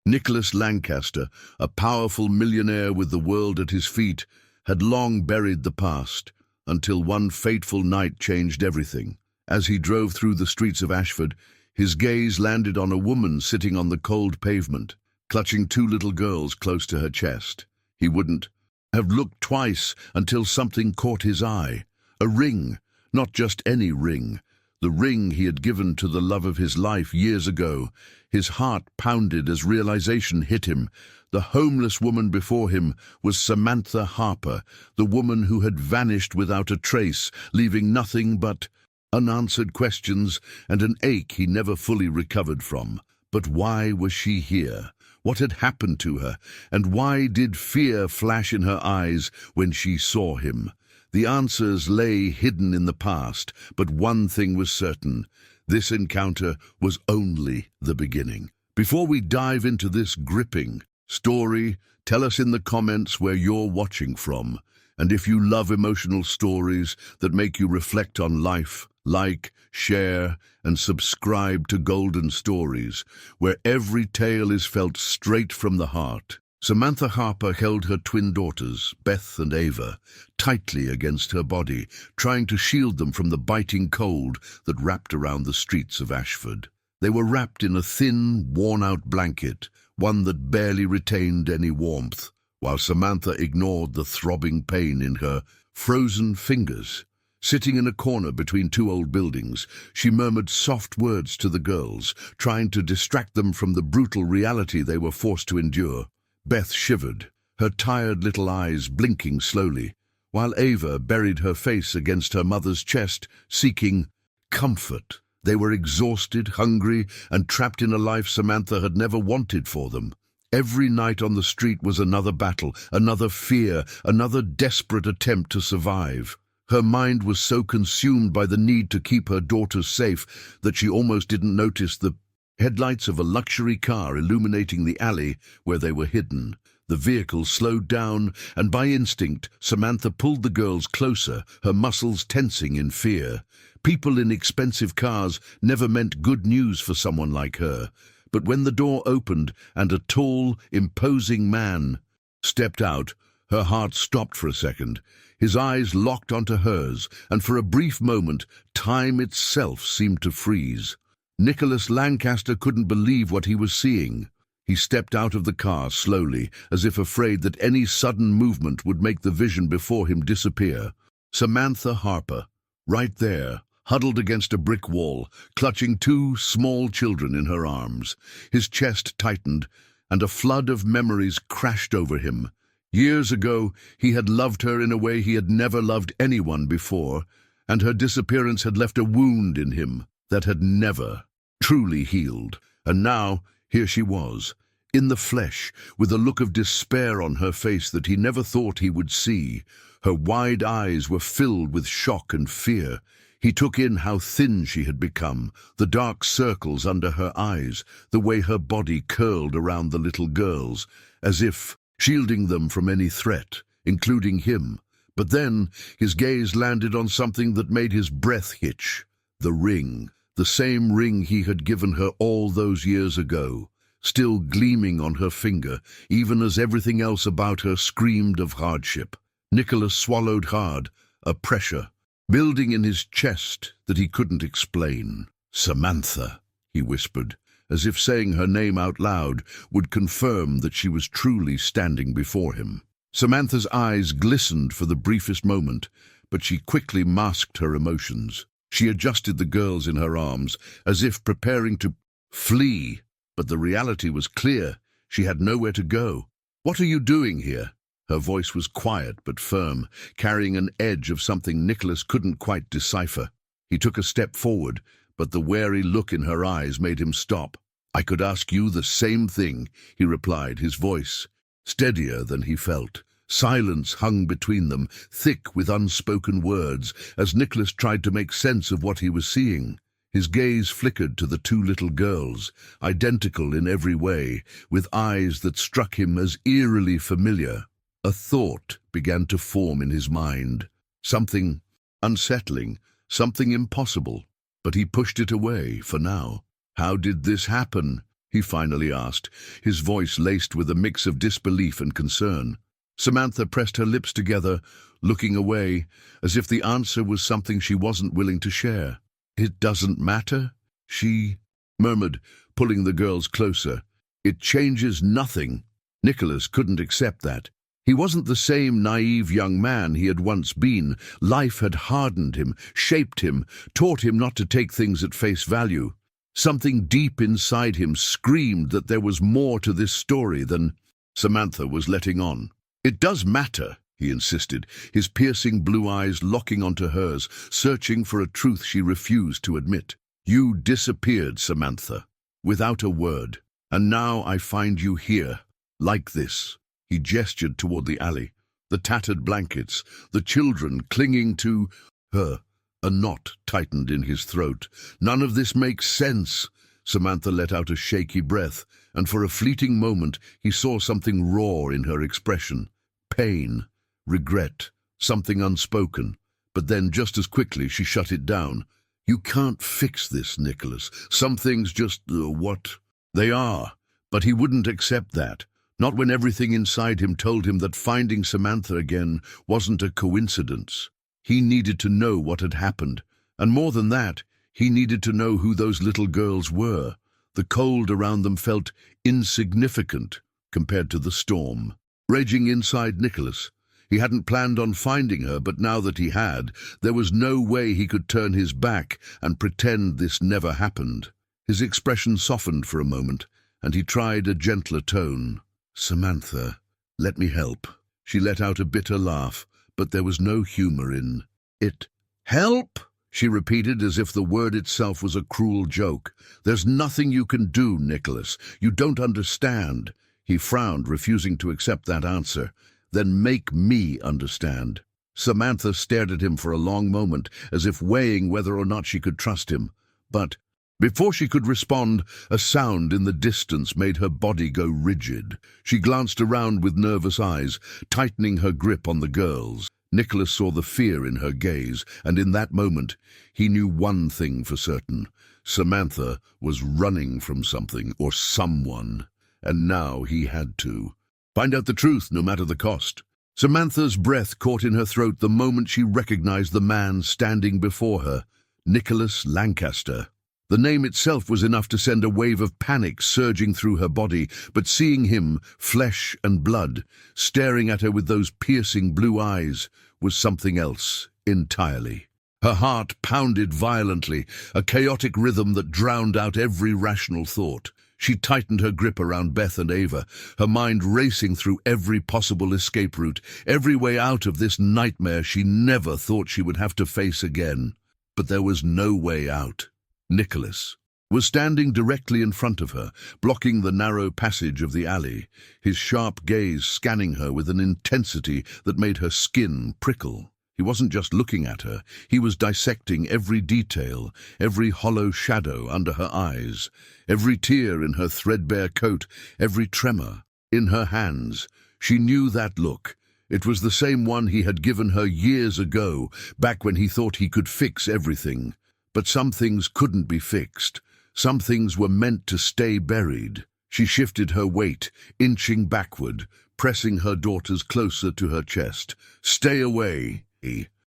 Nicholas Lancaster, a powerful millionaire with the world at his feet, had long buried the past, until one fateful night changed everything. As he drove through the streets of Ashford, his gaze landed on a woman sitting on the cold pavement, clutching two little girls close to her chest. He wouldn't have looked twice until something caught his eye. A ring, not just any ring. The ring he had given to the love of his life years ago. His heart pounded as realization hit him. The homeless woman before him was Samantha Harper, the woman who had vanished without a trace, leaving nothing but unanswered questions and an ache he never fully recovered from. But why was she here? What had happened to her? And why did fear flash in her eyes when she saw him? The answers lay hidden in the past, but one thing was certain. This encounter was only the beginning. Before we dive into this gripping story, tell us in the comments where you're watching from. And if you love emotional stories that make you reflect on life, like, share, and subscribe to Golden Stories, where every tale is felt straight from the heart. Samantha Harper held her twin daughters, Beth and Ava, tightly against her body, trying to shield them from the biting cold that wrapped around the streets of Ashford. They were wrapped in a thin, worn-out blanket, one that barely retained any warmth, while Samantha ignored the throbbing pain in her frozen fingers. Sitting in a corner between two old buildings, she murmured soft words to the girls, trying to distract them from the brutal reality they were forced to endure. Beth shivered, her tired little eyes blinking slowly, while Ava buried her face against her mother's chest, seeking comfort. They were exhausted, hungry, and trapped in a life Samantha had never wanted for them. Every night on the street was another battle, another fear, another desperate attempt to survive. Her mind was so consumed by the need to keep her daughters safe that she almost didn't notice the headlights of a luxury car illuminating the alley where they were hidden. The vehicle slowed down, and by instinct, Samantha pulled the girls closer, her muscles tensing in fear. People in expensive cars never meant good news for someone like her. But when the door opened and a tall, imposing man stepped out, her heart stopped for a second. His eyes locked onto hers, and for a brief moment, time itself seemed to freeze. Nicholas Lancaster couldn't believe what he was seeing. He stepped out of the car slowly, as if afraid that any sudden movement would make the vision before him disappear. Samantha Harper, right there, huddled against a brick wall, clutching two small children in her arms. His chest tightened, and a flood of memories crashed over him. Years ago, he had loved her in a way he had never loved anyone before, and her disappearance had left a wound in him that had never truly healed. And now, here she was, in the flesh, with a look of despair on her face that he never thought he would see. Her wide eyes were filled with shock and fear. He took in how thin she had become, the dark circles under her eyes, the way her body curled around the little girls, as if shielding them from any threat, including him. But then his gaze landed on something that made his breath hitch. The ring, the same ring he had given her all those years ago, still gleaming on her finger, even as everything else about her screamed of hardship. Nicholas swallowed hard, a pressure building in his chest that he couldn't explain. "Samantha," he whispered, as if saying her name out loud would confirm that she was truly standing before him. Samantha's eyes glistened for the briefest moment, but she quickly masked her emotions. She adjusted the girls in her arms, as if preparing to flee, but the reality was clear. She had nowhere to go. "What are you doing here?" Her voice was quiet but firm, carrying an edge of something Nicholas couldn't quite decipher. He took a step forward, but the wary look in her eyes made him stop. "I could ask you the same thing," he replied, his voice steadier than he felt. Silence hung between them, thick with unspoken words, as Nicholas tried to make sense of what he was seeing. His gaze flickered to the two little girls, identical in every way, with eyes that struck him as eerily familiar. A thought began to form in his mind. Something unsettling, something impossible, but he pushed it away for now. How did this happen? he finally asked, his voice laced with a mix of disbelief and concern. Samantha pressed her lips together, looking away, as if the answer was something she wasn't willing to share. "It doesn't matter?" she murmured, pulling the girls closer. "It changes nothing." Nicholas couldn't accept that. He wasn't the same naive young man he had once been. Life had hardened him, shaped him, taught him not to take things at face value. Something deep inside him screamed that there was more to this story than Samantha was letting on. "It does matter," he insisted, his piercing blue eyes locking onto hers, searching for a truth she refused to admit. "You disappeared, Samantha, without a word, and now I find you here, like this." He gestured toward the alley, the tattered blankets, the children clinging to her. A knot tightened in his throat. "None of this makes sense." Samantha let out a shaky breath, and for a fleeting moment he saw something raw in her expression. Pain, regret, something unspoken. But then, just as quickly, she shut it down. "You can't fix this, Nicholas. Some things just, what they are." But he wouldn't accept that. Not when everything inside him told him that finding Samantha again wasn't a coincidence. He needed to know what had happened, and more than that, he needed to know who those little girls were. The cold around them felt insignificant compared to the storm raging inside Nicholas. He hadn't planned on finding her, but now that he had, there was no way he could turn his back and pretend this never happened. His expression softened for a moment, and he tried a gentler tone. "Samantha, let me help." She let out a bitter laugh, but there was no humor in it. "Help?" she repeated, as if the word itself was a cruel joke. "There's nothing you can do, Nicholas. You don't understand." He frowned, refusing to accept that answer. "Then make me understand." Samantha stared at him for a long moment, as if weighing whether or not she could trust him. But before she could respond, a sound in the distance made her body go rigid. She glanced around with nervous eyes, tightening her grip on the girls. Nicholas saw the fear in her gaze, and in that moment, he knew one thing for certain. Samantha was running from something or someone, and now he had to find out the truth, no matter the cost. Samantha's breath caught in her throat the moment she recognized the man standing before her, Nicholas Lancaster. The name itself was enough to send a wave of panic surging through her body, but seeing him, flesh and blood, staring at her with those piercing blue eyes, was something else entirely. Her heart pounded violently, a chaotic rhythm that drowned out every rational thought. She tightened her grip around Beth and Ava, her mind racing through every possible escape route, every way out of this nightmare she never thought she would have to face again. But there was no way out. Nicholas was standing directly in front of her, blocking the narrow passage of the alley, his sharp gaze scanning her with an intensity that made her skin prickle. He wasn't just looking at her, he was dissecting every detail, every hollow shadow under her eyes, every tear in her threadbare coat, every tremor in her hands. She knew that look. It was the same one he had given her years ago, back when he thought he could fix everything. But some things couldn't be fixed. Some things were meant to stay buried. She shifted her weight, inching backward, pressing her daughters closer to her chest. "Stay away,"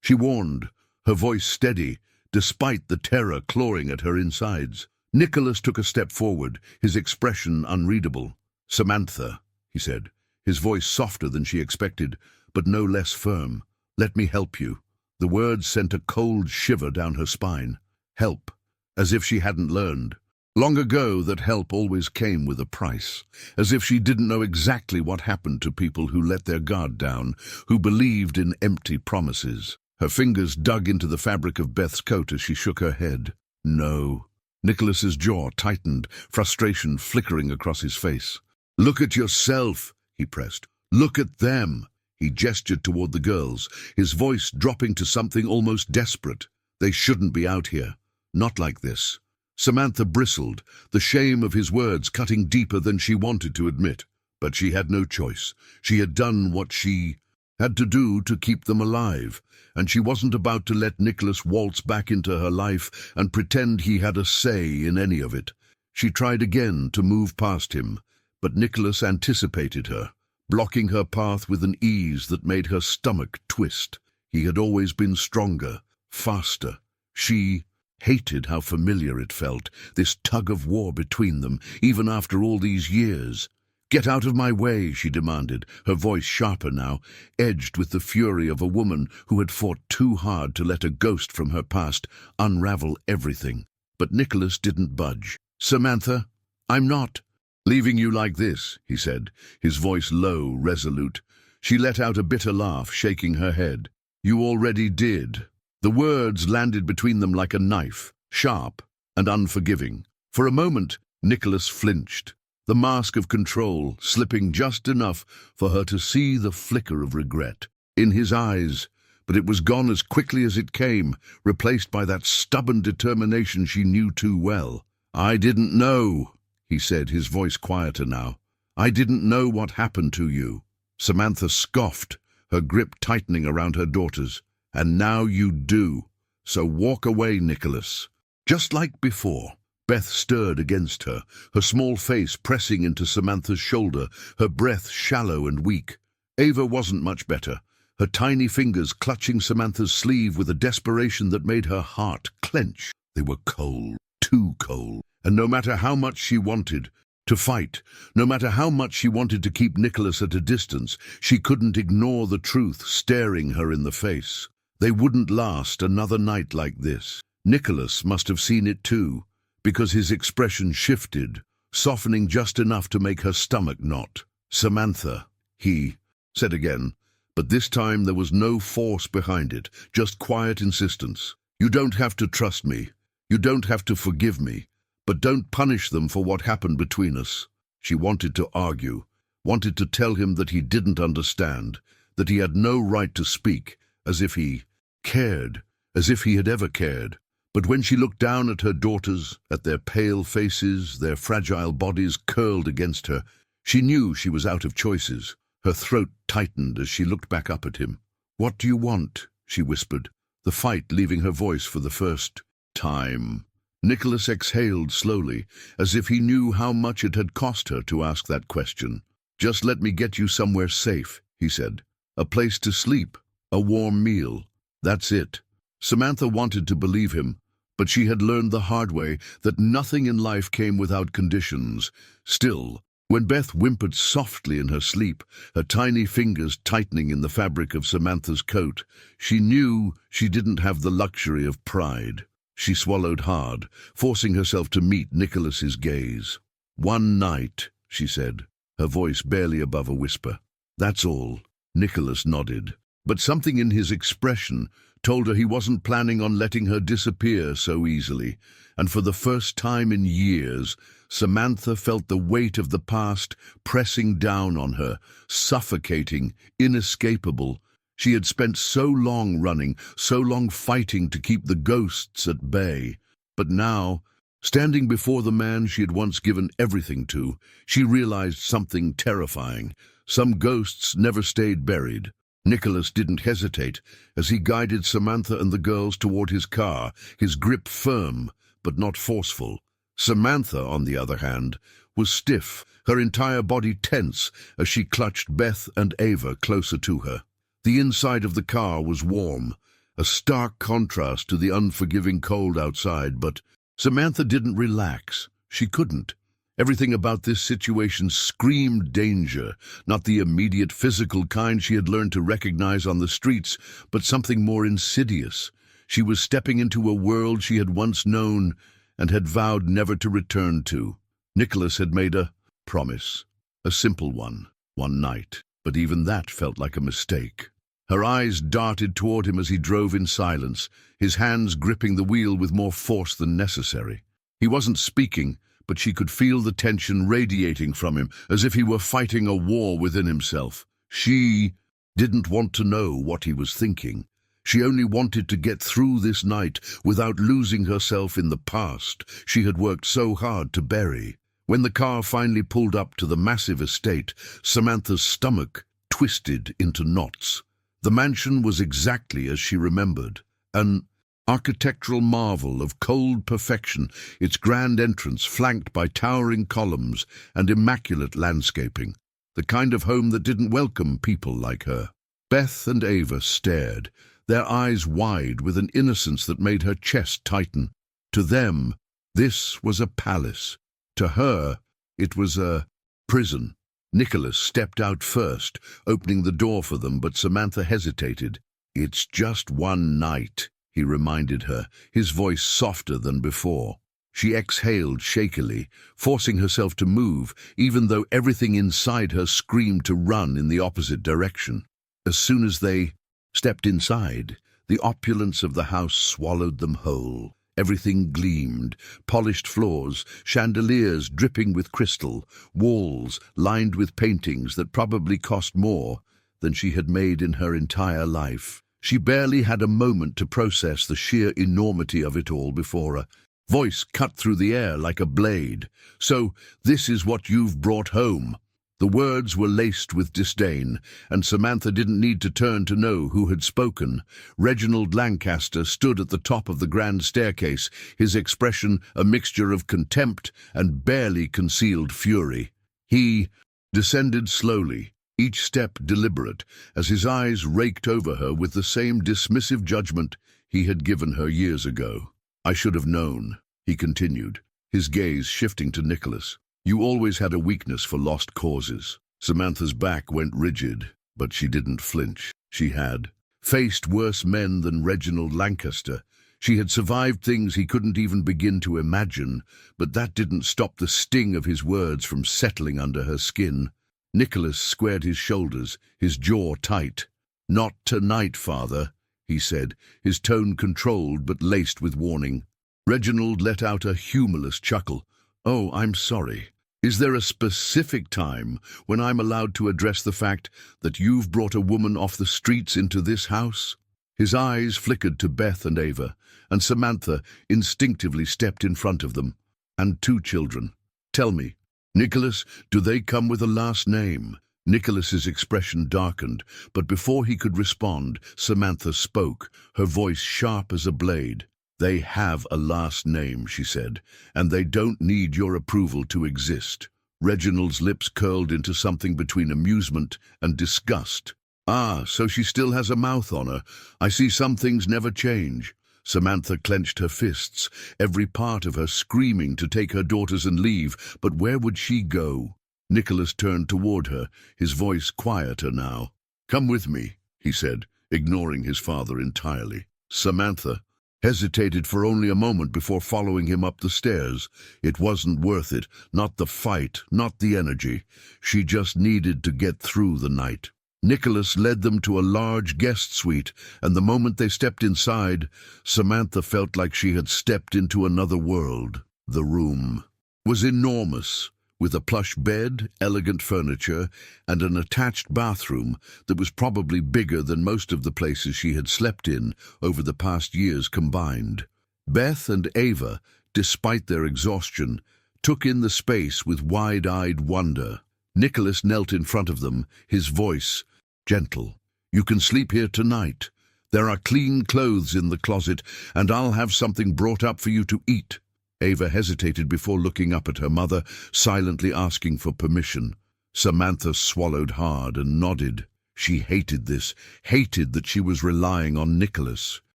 she warned, her voice steady, despite the terror clawing at her insides. Nicholas took a step forward, his expression unreadable. "Samantha," he said, his voice softer than she expected, but no less firm. "Let me help you." The words sent a cold shiver down her spine. Help, as if she hadn't learned long ago that help always came with a price, as if she didn't know exactly what happened to people who let their guard down, who believed in empty promises. Her fingers dug into the fabric of Beth's coat as she shook her head. "No." Nicholas's jaw tightened, frustration flickering across his face. "Look at yourself," he pressed. "Look at them." He gestured toward the girls, his voice dropping to something almost desperate. "They shouldn't be out here. Not like this." Samantha bristled, the shame of his words cutting deeper than she wanted to admit. But she had no choice. She had done what she had to do to keep them alive, and she wasn't about to let Nicholas waltz back into her life and pretend he had a say in any of it. She tried again to move past him, but Nicholas anticipated her, blocking her path with an ease that made her stomach twist. He had always been stronger, faster. She hated how familiar it felt, this tug-of-war between them, even after all these years. "Get out of my way," she demanded, her voice sharper now, edged with the fury of a woman who had fought too hard to let a ghost from her past unravel everything. But Nicholas didn't budge. "Samantha, I'm not leaving you like this," he said, his voice low, resolute. She let out a bitter laugh, shaking her head. "You already did." The words landed between them like a knife, sharp and unforgiving. For a moment, Nicholas flinched, the mask of control slipping just enough for her to see the flicker of regret in his eyes, but it was gone as quickly as it came, replaced by that stubborn determination she knew too well. "I didn't know," he said, his voice quieter now. "I didn't know what happened to you." Samantha scoffed, her grip tightening around her daughters. "And now you do. So walk away, Nicholas." Just like before, Beth stirred against her, her small face pressing into Samantha's shoulder, her breath shallow and weak. Ava wasn't much better, her tiny fingers clutching Samantha's sleeve with a desperation that made her heart clench. They were cold, too cold, and no matter how much she wanted to fight, no matter how much she wanted to keep Nicholas at a distance, she couldn't ignore the truth staring her in the face. They wouldn't last another night like this. Nicholas must have seen it too, because his expression shifted, softening just enough to make her stomach knot. "Samantha," he said again, but this time there was no force behind it, just quiet insistence. "You don't have to trust me. You don't have to forgive me. But don't punish them for what happened between us." She wanted to argue, wanted to tell him that he didn't understand, that he had no right to speak, as if he cared, as if he had ever cared. But when she looked down at her daughters, at their pale faces, their fragile bodies curled against her, she knew she was out of choices. Her throat tightened as she looked back up at him. "What do you want?" she whispered, the fight leaving her voice for the first time. Nicholas exhaled slowly, as if he knew how much it had cost her to ask that question. "Just let me get you somewhere safe," he said. "A place to sleep, a warm meal. That's it." Samantha wanted to believe him, but she had learned the hard way that nothing in life came without conditions. Still, when Beth whimpered softly in her sleep, her tiny fingers tightening in the fabric of Samantha's coat, she knew she didn't have the luxury of pride. She swallowed hard, forcing herself to meet Nicholas's gaze. "One night," she said, her voice barely above a whisper. "That's all." Nicholas nodded, but something in his expression told her he wasn't planning on letting her disappear so easily, and for the first time in years, Samantha felt the weight of the past pressing down on her, suffocating, inescapable. She had spent so long running, so long fighting to keep the ghosts at bay. But now, standing before the man she had once given everything to, she realized something terrifying. Some ghosts never stayed buried. Nicholas didn't hesitate as he guided Samantha and the girls toward his car, his grip firm but not forceful. Samantha, on the other hand, was stiff, her entire body tense as she clutched Beth and Ava closer to her. The inside of the car was warm, a stark contrast to the unforgiving cold outside, but Samantha didn't relax. She couldn't. Everything about this situation screamed danger, not the immediate physical kind she had learned to recognize on the streets, but something more insidious. She was stepping into a world she had once known and had vowed never to return to. Nicholas had made a promise, a simple one night, but even that felt like a mistake. Her eyes darted toward him as he drove in silence, his hands gripping the wheel with more force than necessary. He wasn't speaking, but she could feel the tension radiating from him, as if he were fighting a war within himself. She didn't want to know what he was thinking. She only wanted to get through this night without losing herself in the past she had worked so hard to bury. When the car finally pulled up to the massive estate, Samantha's stomach twisted into knots. The mansion was exactly as she remembered, an architectural marvel of cold perfection, its grand entrance flanked by towering columns and immaculate landscaping, the kind of home that didn't welcome people like her. Beth and Ava stared, their eyes wide with an innocence that made her chest tighten. To them, this was a palace. To her, it was a prison. Nicholas stepped out first, opening the door for them, but Samantha hesitated. "It's just one night," he reminded her, his voice softer than before. She exhaled shakily, forcing herself to move, even though everything inside her screamed to run in the opposite direction. As soon as they stepped inside, the opulence of the house swallowed them whole. Everything gleamed, polished floors, chandeliers dripping with crystal, walls lined with paintings that probably cost more than she had made in her entire life. She barely had a moment to process the sheer enormity of it all before a voice cut through the air like a blade. "So, this is what you've brought home." The words were laced with disdain, and Samantha didn't need to turn to know who had spoken. Reginald Lancaster stood at the top of the grand staircase, his expression a mixture of contempt and barely concealed fury. He descended slowly, each step deliberate, as his eyes raked over her with the same dismissive judgment he had given her years ago. "I should have known," he continued, his gaze shifting to Nicholas. "You always had a weakness for lost causes." Samantha's back went rigid, but she didn't flinch. She had faced worse men than Reginald Lancaster. She had survived things he couldn't even begin to imagine, but that didn't stop the sting of his words from settling under her skin. Nicholas squared his shoulders, his jaw tight. "Not tonight, father," he said, his tone controlled but laced with warning. Reginald let out a humorless chuckle. "Oh, I'm sorry. Is there a specific time when I'm allowed to address the fact that you've brought a woman off the streets into this house?" His eyes flickered to Beth and Ava, and Samantha instinctively stepped in front of them. "And 2 children. Tell me, Nicholas, do they come with a last name?" Nicholas's expression darkened, but before he could respond, Samantha spoke, her voice sharp as a blade. "They have a last name," she said, "and they don't need your approval to exist." Reginald's lips curled into something between amusement and disgust. "Ah, so she still has a mouth on her. I see some things never change." Samantha clenched her fists, every part of her screaming to take her daughters and leave, but where would she go? Nicholas turned toward her, his voice quieter now. "Come with me," he said, ignoring his father entirely. Samantha hesitated for only a moment before following him up the stairs. It wasn't worth it, not the fight, not the energy. She just needed to get through the night. Nicholas led them to a large guest suite, and the moment they stepped inside, Samantha felt like she had stepped into another world. The room was enormous, with a plush bed, elegant furniture, and an attached bathroom that was probably bigger than most of the places she had slept in over the past years combined. Beth and Ava, despite their exhaustion, took in the space with wide-eyed wonder. Nicholas knelt in front of them, his voice gentle. "You can sleep here tonight. There are clean clothes in the closet, and I'll have something brought up for you to eat." Ava hesitated before looking up at her mother, silently asking for permission. Samantha swallowed hard and nodded. She hated this, hated that she was relying on Nicholas,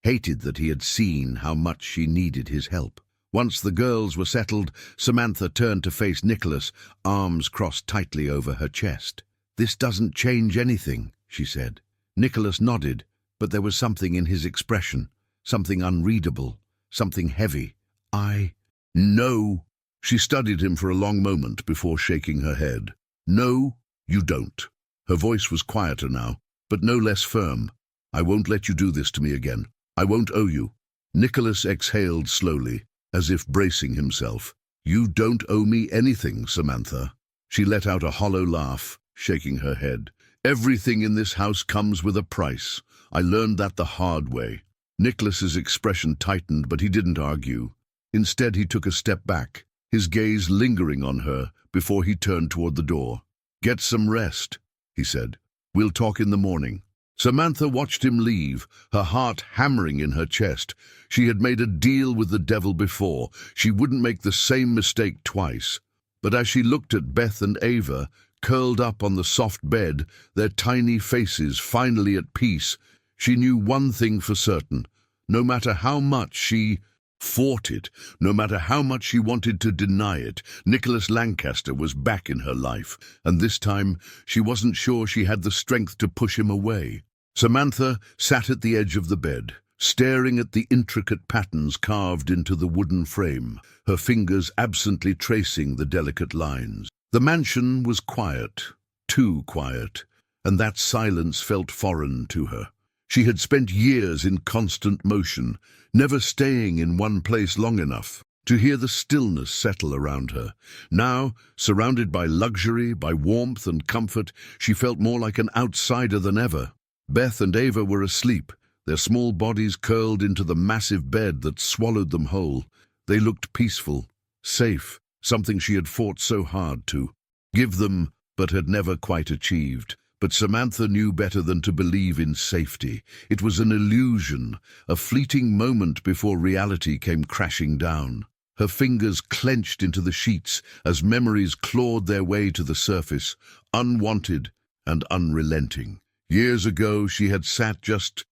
hated that he had seen how much she needed his help. Once the girls were settled, Samantha turned to face Nicholas, arms crossed tightly over her chest. "This doesn't change anything," she said. Nicholas nodded, but there was something in his expression, something unreadable, something heavy. No." She studied him for a long moment before shaking her head. "No, you don't." Her voice was quieter now, but no less firm. "I won't let you do this to me again. I won't owe you." Nicholas exhaled slowly, as if bracing himself. "You don't owe me anything, Samantha." She let out a hollow laugh, shaking her head. "Everything in this house comes with a price. I learned that the hard way." Nicholas's expression tightened, but he didn't argue. Instead, he took a step back, his gaze lingering on her before he turned toward the door. "Get some rest," he said. "We'll talk in the morning." Samantha watched him leave, her heart hammering in her chest. She had made a deal with the devil before. She wouldn't make the same mistake twice. But as she looked at Beth and Ava, curled up on the soft bed, their tiny faces finally at peace, she knew one thing for certain. No matter how much she fought it, no matter how much she wanted to deny it, Nicholas Lancaster was back in her life, and this time she wasn't sure she had the strength to push him away. Samantha sat at the edge of the bed, staring at the intricate patterns carved into the wooden frame, her fingers absently tracing the delicate lines. The mansion was quiet, too quiet, and that silence felt foreign to her. She had spent years in constant motion, never staying in one place long enough to hear the stillness settle around her. Now, surrounded by luxury, by warmth and comfort, she felt more like an outsider than ever. Beth and Ava were asleep, their small bodies curled into the massive bed that swallowed them whole. They looked peaceful, safe, something she had fought so hard to give them, but had never quite achieved. But Samantha knew better than to believe in safety. It was an illusion, a fleeting moment before reality came crashing down. Her fingers clenched into the sheets as memories clawed their way to the surface, unwanted and unrelenting. Years ago she had sat just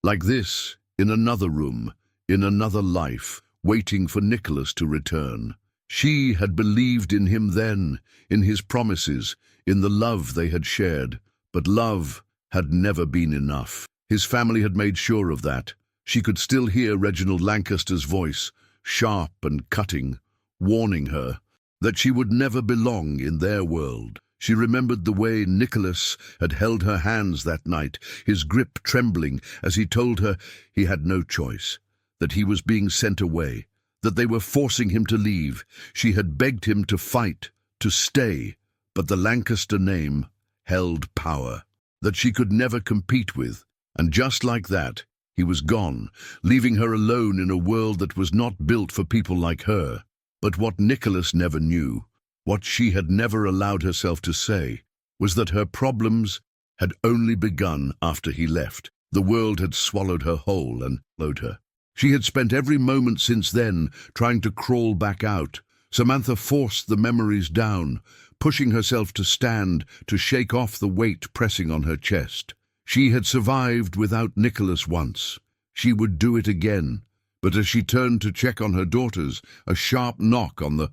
like this, in another room, in another life, waiting for Nicholas to return. She had believed in him then, in his promises, in the love they had shared, but love had never been enough. His family had made sure of that. She could still hear Reginald Lancaster's voice, sharp and cutting, warning her that she would never belong in their world. She remembered the way Nicholas had held her hands that night, his grip trembling as he told her he had no choice, that he was being sent away, that they were forcing him to leave. She had begged him to fight, to stay, but the Lancaster name held power that she could never compete with, and just like that, he was gone, leaving her alone in a world that was not built for people like her. But what Nicholas never knew, what she had never allowed herself to say, was that her problems had only begun after he left. The world had swallowed her whole and swallowed her. She had spent every moment since then trying to crawl back out. Samantha forced the memories down, pushing herself to stand, to shake off the weight pressing on her chest. She had survived without Nicholas once. She would do it again. But as she turned to check on her daughters, a sharp knock on the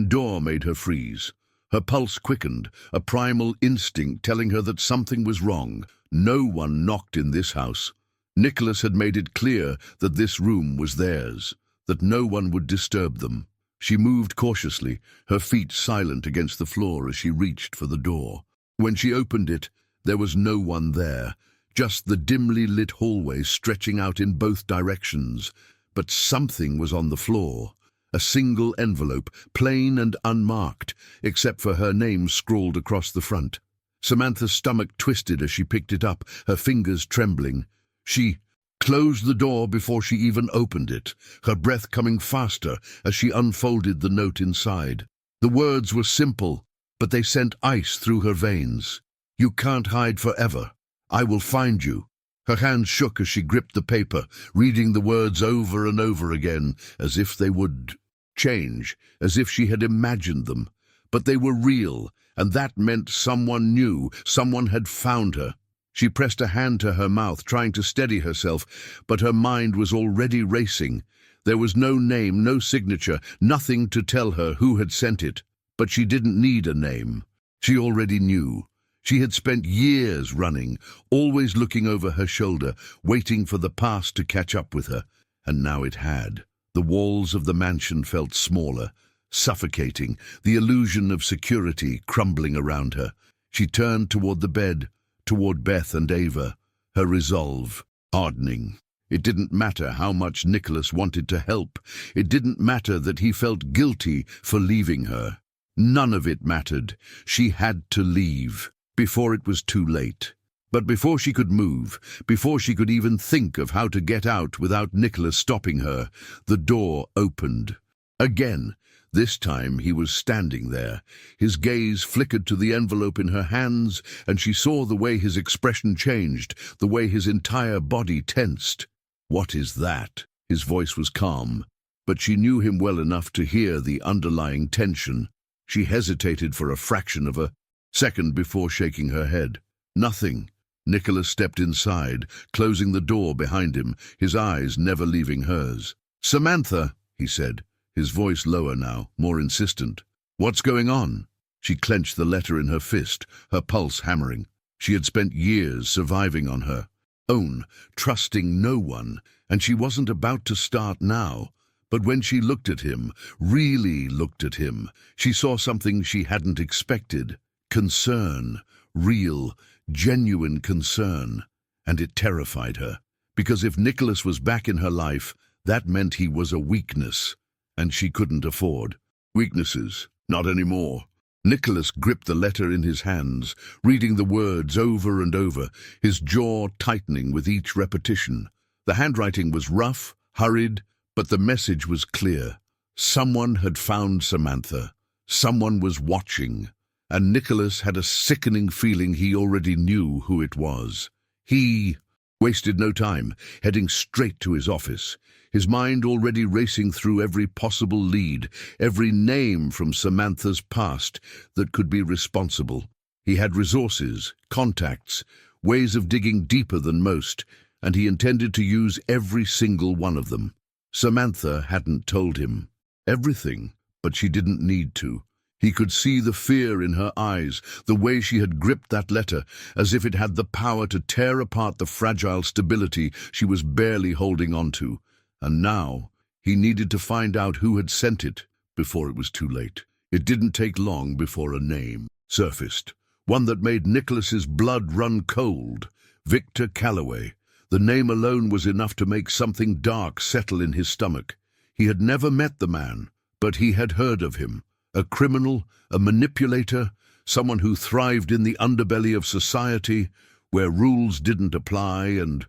door made her freeze. Her pulse quickened, a primal instinct telling her that something was wrong. No one knocked in this house. Nicholas had made it clear that this room was theirs, that no one would disturb them. She moved cautiously, her feet silent against the floor as she reached for the door. When she opened it, there was no one there, just the dimly lit hallway stretching out in both directions. But something was on the floor. A single envelope, plain and unmarked, except for her name scrawled across the front. Samantha's stomach twisted as she picked it up, her fingers trembling. She closed the door before she even opened it, her breath coming faster as she unfolded the note inside. The words were simple, but they sent ice through her veins. "You can't hide forever. I will find you." Her hands shook as she gripped the paper, reading the words over and over again, as if they would change, as if she had imagined them. But they were real, and that meant someone knew, someone had found her. She pressed a hand to her mouth, trying to steady herself, but her mind was already racing. There was no name, no signature, nothing to tell her who had sent it. But she didn't need a name. She already knew. She had spent years running, always looking over her shoulder, waiting for the past to catch up with her. And now it had. The walls of the mansion felt smaller, suffocating, the illusion of security crumbling around her. She turned toward the bed, toward Beth and Ava, her resolve hardening. It didn't matter how much Nicholas wanted to help. It didn't matter that he felt guilty for leaving her. None of it mattered. She had to leave before it was too late. But before she could move, before she could even think of how to get out without Nicholas stopping her, the door opened. Again, This time he was standing there. His gaze flickered to the envelope in her hands, and she saw the way his expression changed, the way his entire body tensed. "What is that?" His voice was calm, but she knew him well enough to hear the underlying tension. She hesitated for a fraction of a second before shaking her head. "Nothing." Nicholas stepped inside, closing the door behind him, his eyes never leaving hers. "Samantha," he said, his voice lower now, more insistent. "What's going on?" She clenched the letter in her fist, her pulse hammering. She had spent years surviving on her own, trusting no one, and she wasn't about to start now. But when she looked at him, really looked at him, she saw something she hadn't expected. Concern. Real, genuine concern. And it terrified her. Because if Nicholas was back in her life, that meant he was a weakness. And she couldn't afford weaknesses. Not anymore. Nicholas gripped the letter in his hands, reading the words over and over, his jaw tightening with each repetition. The handwriting was rough, hurried, but the message was clear. Someone had found Samantha. Someone was watching. And Nicholas had a sickening feeling he already knew who it was. He wasted no time, heading straight to his office, his mind already racing through every possible lead, every name from Samantha's past that could be responsible. He had resources, contacts, ways of digging deeper than most, and he intended to use every single one of them. Samantha hadn't told him everything, but she didn't need to. He could see the fear in her eyes, the way she had gripped that letter, as if it had the power to tear apart the fragile stability she was barely holding on to. And now, he needed to find out who had sent it before it was too late. It didn't take long before a name surfaced, one that made Nicholas's blood run cold. Victor Calloway. The name alone was enough to make something dark settle in his stomach. He had never met the man, but he had heard of him. A criminal, a manipulator, someone who thrived in the underbelly of society, where rules didn't apply and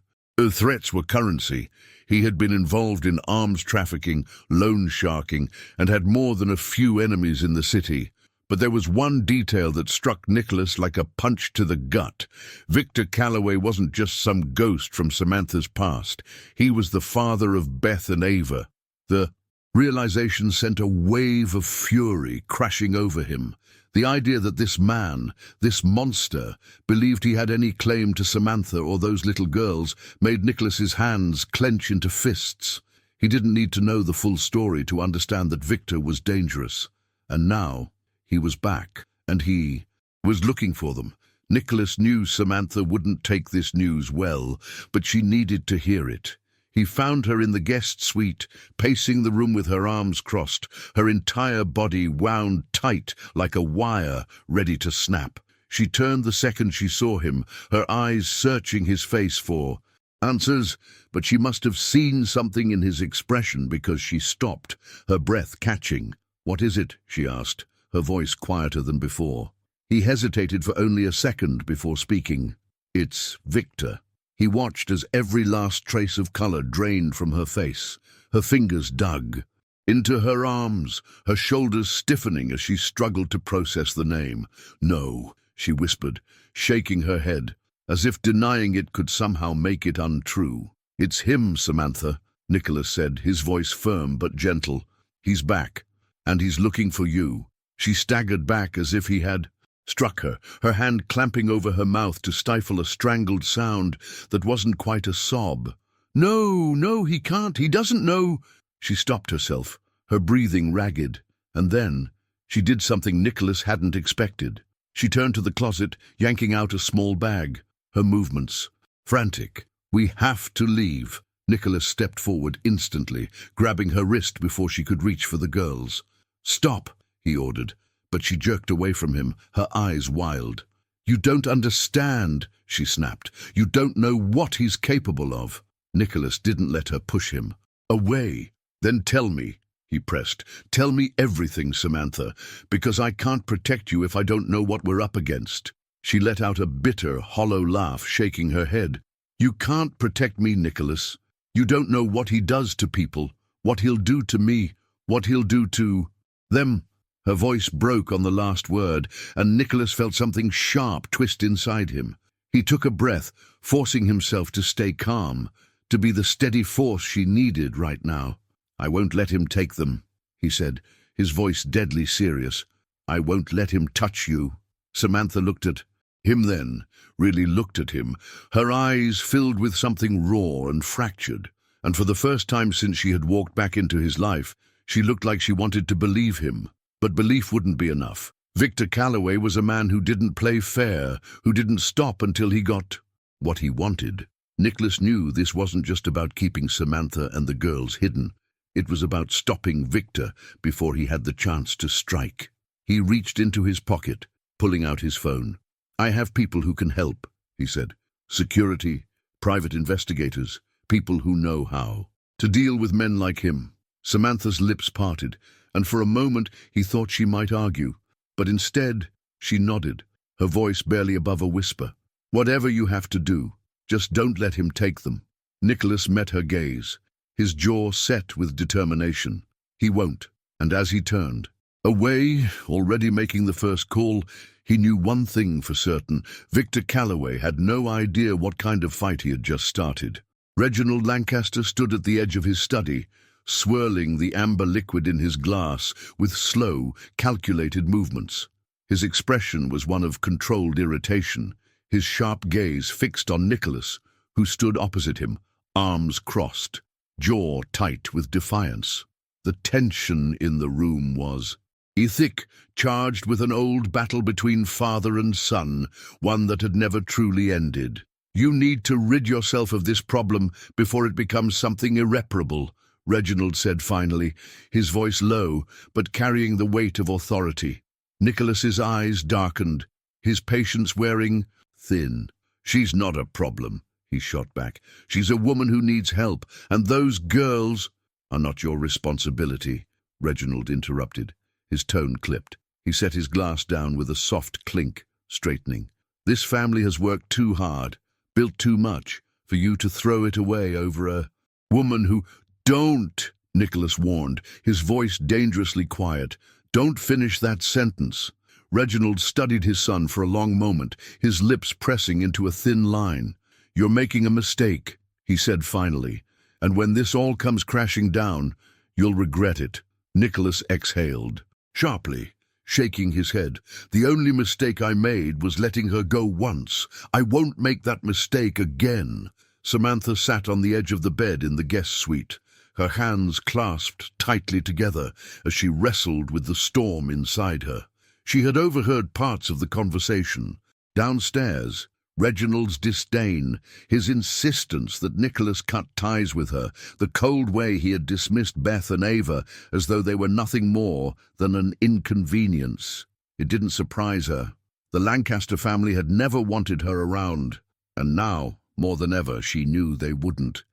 threats were currency. He had been involved in arms trafficking, loan sharking, and had more than a few enemies in the city. But there was one detail that struck Nicholas like a punch to the gut. Victor Calloway wasn't just some ghost from Samantha's past. He was the father of Beth and Ava. The realization sent a wave of fury crashing over him. The idea that this man, this monster, believed he had any claim to Samantha or those little girls made Nicholas's hands clench into fists. He didn't need to know the full story to understand that Victor was dangerous. And now he was back, and he was looking for them. Nicholas knew Samantha wouldn't take this news well, but she needed to hear it. He found her in the guest suite, pacing the room with her arms crossed, her entire body wound tight like a wire ready to snap. She turned the second she saw him, her eyes searching his face for answers, but she must have seen something in his expression because she stopped, her breath catching. "What is it?" she asked, her voice quieter than before. He hesitated for only a second before speaking. "It's Victor." He watched as every last trace of color drained from her face. Her fingers dug into her arms, her shoulders stiffening as she struggled to process the name. "No," she whispered, shaking her head, as if denying it could somehow make it untrue. "It's him, Samantha," Nicholas said, his voice firm but gentle. "He's back, and he's looking for you." She staggered back as if he had struck her, her hand clamping over her mouth to stifle a strangled sound that wasn't quite a sob. No, he can't, he doesn't know." She stopped herself, her breathing ragged, and then she did something Nicholas hadn't expected. She turned to the closet, yanking out a small bag, her movements frantic. "We have to leave." Nicholas stepped forward instantly, grabbing her wrist before she could reach for the girls. "Stop," he ordered. But she jerked away from him, her eyes wild. "You don't understand," she snapped. "You don't know what he's capable of." Nicholas didn't let her push him away. "Then tell me," he pressed. "Tell me everything, Samantha, because I can't protect you if I don't know what we're up against." She let out a bitter, hollow laugh, shaking her head. "You can't protect me, Nicholas. You don't know what he does to people, what he'll do to me, what he'll do to..." Them. Her voice broke on the last word, and Nicholas felt something sharp twist inside him. He took a breath, forcing himself to stay calm, to be the steady force she needed right now. "I won't let him take them," he said, his voice deadly serious. "I won't let him touch you." Samantha looked at him then, really looked at him, her eyes filled with something raw and fractured, and for the first time since she had walked back into his life, she looked like she wanted to believe him. But belief wouldn't be enough. Victor Calloway was a man who didn't play fair, who didn't stop until he got what he wanted. Nicholas knew this wasn't just about keeping Samantha and the girls hidden. It was about stopping Victor before he had the chance to strike. He reached into his pocket, pulling out his phone. "I have people who can help," he said. "Security, private investigators, people who know how to deal with men like him." Samantha's lips parted, and for a moment he thought she might argue. But instead, she nodded, her voice barely above a whisper. "Whatever you have to do, just don't let him take them." Nicholas met her gaze, his jaw set with determination. He won't. And as he turned away, already making the first call, he knew one thing for certain. Victor Calloway had no idea what kind of fight he had just started. Reginald Lancaster stood at the edge of his study, swirling the amber liquid in his glass with slow, calculated movements. His expression was one of controlled irritation, his sharp gaze fixed on Nicholas, who stood opposite him, arms crossed, jaw tight with defiance. The tension in the room was thick, charged with an old battle between father and son, one that had never truly ended. "You need to rid yourself of this problem before it becomes something irreparable," Reginald said finally, his voice low, but carrying the weight of authority. Nicholas's eyes darkened, his patience wearing thin. "She's not a problem," he shot back. "She's a woman who needs help, and those girls—" "Are not your responsibility," Reginald interrupted. His tone clipped. He set his glass down with a soft clink, straightening. "This family has worked too hard, built too much, for you to throw it away over a woman who—" "Don't," Nicholas warned, his voice dangerously quiet. "Don't finish that sentence." Reginald studied his son for a long moment, his lips pressing into a thin line. "You're making a mistake," he said finally, "and when this all comes crashing down, you'll regret it." Nicholas exhaled, sharply, shaking his head. "The only mistake I made was letting her go once. I won't make that mistake again." Samantha sat on the edge of the bed in the guest suite, her hands clasped tightly together as she wrestled with the storm inside her. She had overheard parts of the conversation. Downstairs, Reginald's disdain, his insistence that Nicholas cut ties with her, the cold way he had dismissed Beth and Ava as though they were nothing more than an inconvenience. It didn't surprise her. The Lancaster family had never wanted her around, and now, more than ever, she knew they wouldn't.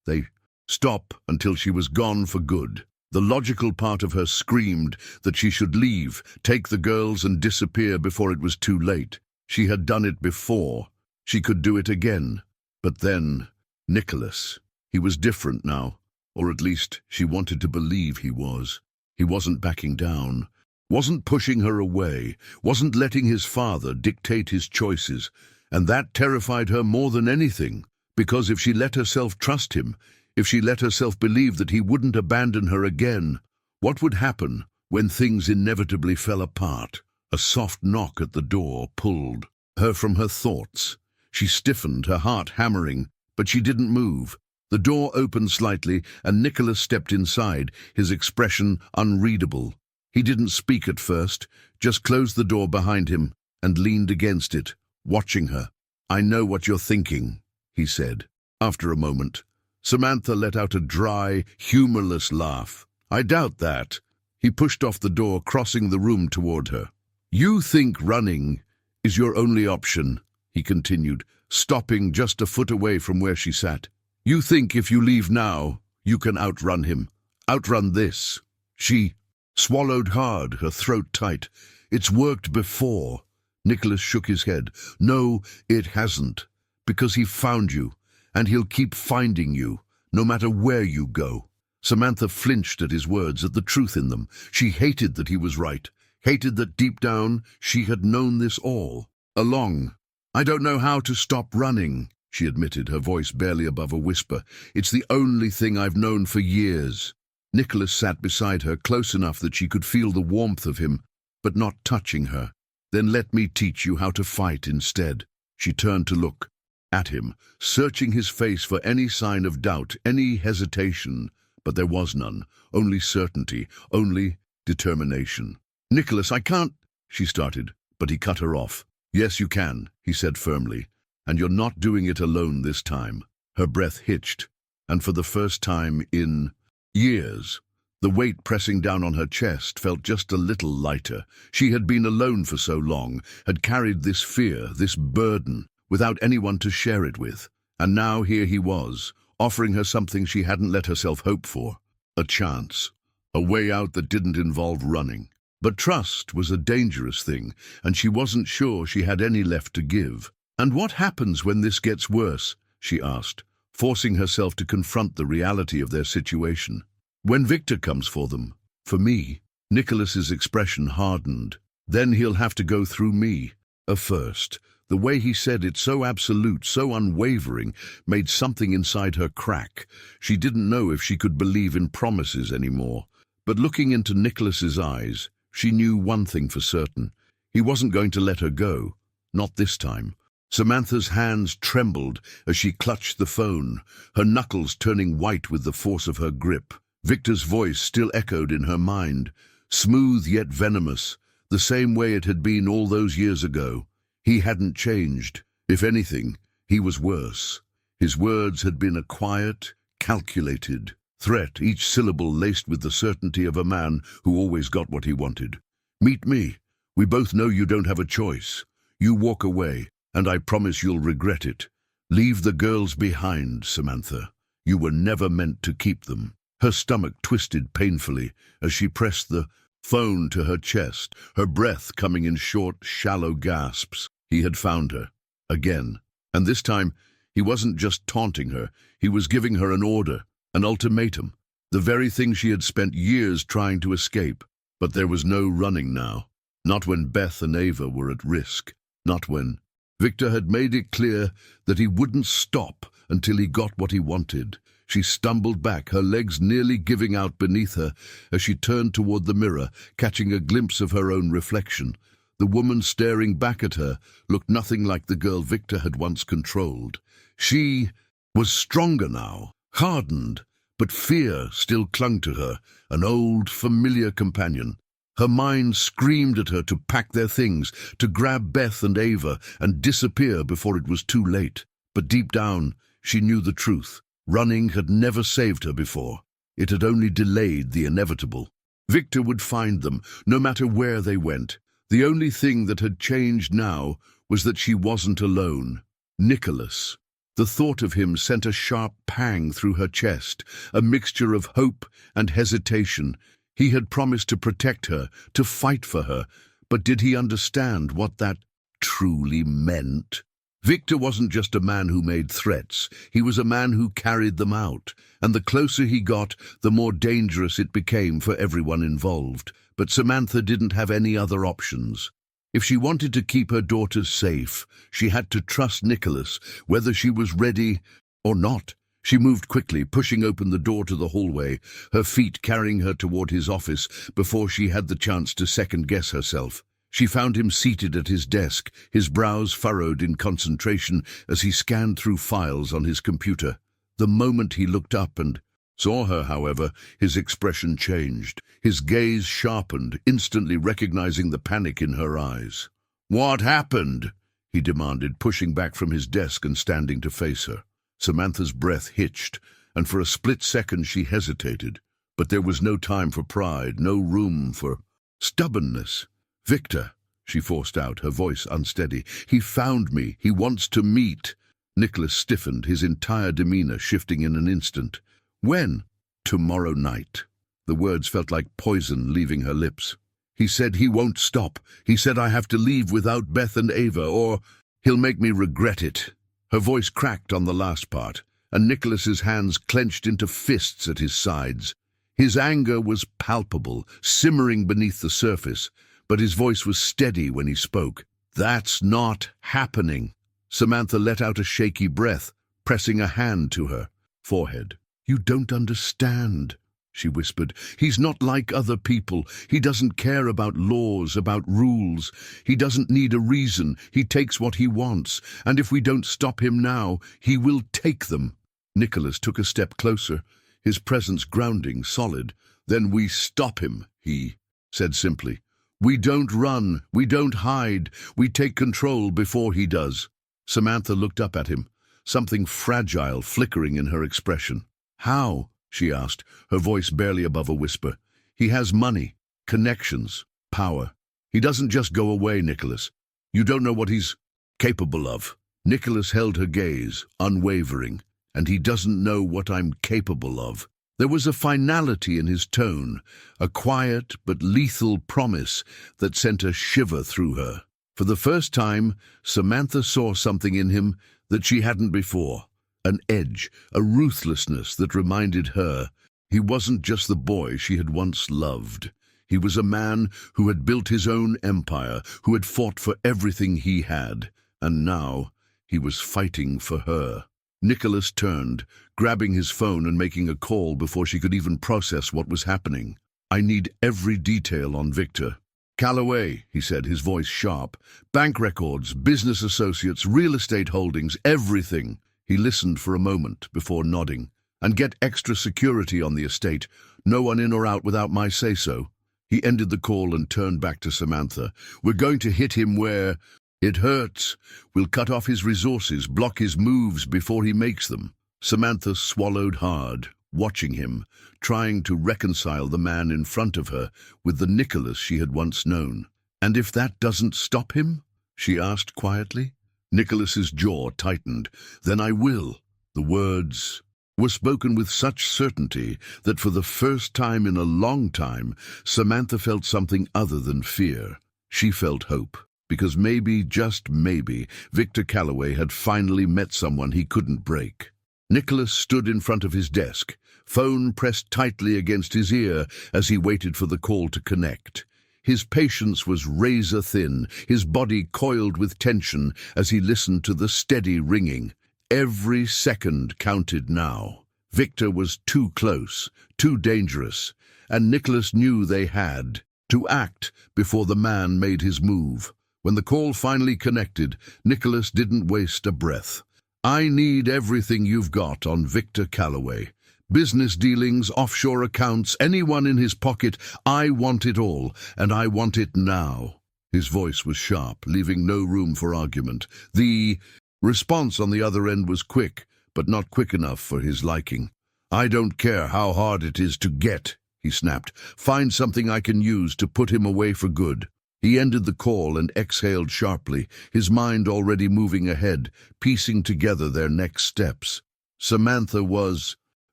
They stop until she was gone for good. The logical part of her screamed that she should leave, take the girls and disappear before it was too late. She had done it before. She could do it again. But then, Nicholas. He was different now, or at least she wanted to believe he was. He wasn't backing down, wasn't pushing her away, wasn't letting his father dictate his choices, and that terrified her more than anything, because if she let herself trust him, if she let herself believe that he wouldn't abandon her again, what would happen when things inevitably fell apart? A soft knock at the door pulled her from her thoughts. She stiffened, her heart hammering, but she didn't move. The door opened slightly, and Nicholas stepped inside, his expression unreadable. He didn't speak at first, just closed the door behind him and leaned against it, watching her. "I know what you're thinking," he said. After a moment, Samantha let out a dry, humorless laugh. "I doubt that." He pushed off the door, crossing the room toward her. "You think running is your only option," he continued, stopping just a foot away from where she sat. "You think if you leave now, you can outrun him, outrun this." She swallowed hard, her throat tight. "It's worked before." Nicholas shook his head. "No, it hasn't, because he found you. And he'll keep finding you, no matter where you go." Samantha flinched at his words, at the truth in them. She hated that he was right, hated that deep down she had known this all along. "I don't know how to stop running," she admitted, her voice barely above a whisper. "It's the only thing I've known for years." Nicholas sat beside her, close enough that she could feel the warmth of him, but not touching her. "Then let me teach you how to fight instead." She turned to look at him, searching his face for any sign of doubt, any hesitation, but there was none, only certainty, only determination. "Nicholas, I can't," she started, but he cut her off. "Yes, you can," he said firmly, "and you're not doing it alone this time." Her breath hitched, and for the first time in years, the weight pressing down on her chest felt just a little lighter. She had been alone for so long, had carried this fear, this burden, without anyone to share it with. And now here he was, offering her something she hadn't let herself hope for. A chance, a way out that didn't involve running. But trust was a dangerous thing, and she wasn't sure she had any left to give. "And what happens when this gets worse?" she asked, forcing herself to confront the reality of their situation. "When Victor comes for them, for me." Nicholas's expression hardened. "Then he'll have to go through me." First, the way he said it, so absolute, so unwavering, made something inside her crack. She didn't know if she could believe in promises anymore. But looking into Nicholas's eyes, she knew one thing for certain. He wasn't going to let her go. Not this time. Samantha's hands trembled as she clutched the phone, her knuckles turning white with the force of her grip. Victor's voice still echoed in her mind, smooth yet venomous, the same way it had been all those years ago. He hadn't changed. If anything, he was worse. His words had been a quiet, calculated threat, each syllable laced with the certainty of a man who always got what he wanted. "Meet me. We both know you don't have a choice. You walk away, and I promise you'll regret it. Leave the girls behind, Samantha. You were never meant to keep them." Her stomach twisted painfully as she pressed the phone to her chest, her breath coming in short, shallow gasps. He had found her. Again. And this time, he wasn't just taunting her. He was giving her an order, an ultimatum. The very thing she had spent years trying to escape. But there was no running now. Not when Beth and Ava were at risk. Not when Victor had made it clear that he wouldn't stop until he got what he wanted. She stumbled back, her legs nearly giving out beneath her as she turned toward the mirror, catching a glimpse of her own reflection. The woman staring back at her looked nothing like the girl Victor had once controlled. She was stronger now, hardened, but fear still clung to her, an old, familiar companion. Her mind screamed at her to pack their things, to grab Beth and Ava and disappear before it was too late. But deep down, she knew the truth. Running had never saved her before. It had only delayed the inevitable. Victor would find them, no matter where they went. The only thing that had changed now was that she wasn't alone. Nicholas. The thought of him sent a sharp pang through her chest, a mixture of hope and hesitation. He had promised to protect her, to fight for her, but did he understand what that truly meant? Victor wasn't just a man who made threats, he was a man who carried them out, and the closer he got, the more dangerous it became for everyone involved. But Samantha didn't have any other options. If she wanted to keep her daughters safe, she had to trust Nicholas, whether she was ready or not. She moved quickly, pushing open the door to the hallway, her feet carrying her toward his office before she had the chance to second-guess herself. She found him seated at his desk, his brows furrowed in concentration as he scanned through files on his computer. The moment he looked up and saw her, however, his expression changed. His gaze sharpened, instantly recognizing the panic in her eyes. "What happened?" he demanded, pushing back from his desk and standing to face her. Samantha's breath hitched, and for a split second she hesitated. But there was no time for pride, no room for stubbornness. "Victor," she forced out, her voice unsteady. "He found me. He wants to meet." Nicholas stiffened, his entire demeanor shifting in an instant. "When?" "Tomorrow night." The words felt like poison leaving her lips. "He said he won't stop. He said I have to leave without Beth and Ava, or he'll make me regret it." Her voice cracked on the last part, and Nicholas's hands clenched into fists at his sides. His anger was palpable, simmering beneath the surface, but his voice was steady when he spoke. "That's not happening." Samantha let out a shaky breath, pressing a hand to her forehead. "You don't understand," she whispered. "He's not like other people. He doesn't care about laws, about rules. He doesn't need a reason. He takes what he wants, and if we don't stop him now, he will take them." Nicholas took a step closer, his presence grounding, solid. "Then we stop him," he said simply. "We don't run, we don't hide, we take control before he does." Samantha looked up at him, something fragile flickering in her expression. "How?" she asked, her voice barely above a whisper. "He has money, connections, power. He doesn't just go away, Nicholas. You don't know what he's capable of." Nicholas held her gaze, unwavering. "And he doesn't know what I'm capable of." There was a finality in his tone, a quiet but lethal promise that sent a shiver through her. For the first time, Samantha saw something in him that she hadn't before. An edge, a ruthlessness that reminded her he wasn't just the boy she had once loved. He was a man who had built his own empire, who had fought for everything he had, and now he was fighting for her. Nicholas turned, grabbing his phone and making a call before she could even process what was happening. "I need every detail on Victor." "Callaway," he said, his voice sharp. "Bank records, business associates, real estate holdings, everything." He listened for a moment before nodding. "And get extra security on the estate. No one in or out without my say-so." He ended the call and turned back to Samantha. "We're going to hit him where it hurts. We'll cut off his resources, block his moves before he makes them." Samantha swallowed hard, watching him, trying to reconcile the man in front of her with the Nicholas she had once known. "And if that doesn't stop him?" she asked quietly. Nicholas's jaw tightened. "Then I will." The words were spoken with such certainty that for the first time in a long time, Samantha felt something other than fear. She felt hope, because maybe, just maybe, Victor Callaway had finally met someone he couldn't break. Nicholas stood in front of his desk, phone pressed tightly against his ear as he waited for the call to connect. His patience was razor-thin, his body coiled with tension as he listened to the steady ringing. Every second counted now. Victor was too close, too dangerous, and Nicholas knew they had to act before the man made his move. When the call finally connected, Nicholas didn't waste a breath. "I need everything you've got on Victor Callaway. Business dealings, offshore accounts, anyone in his pocket. I want it all, and I want it now." His voice was sharp, leaving no room for argument. The response on the other end was quick, but not quick enough for his liking. "I don't care how hard it is to get," he snapped. "Find something I can use to put him away for good." He ended the call and exhaled sharply, his mind already moving ahead, piecing together their next steps. Samantha was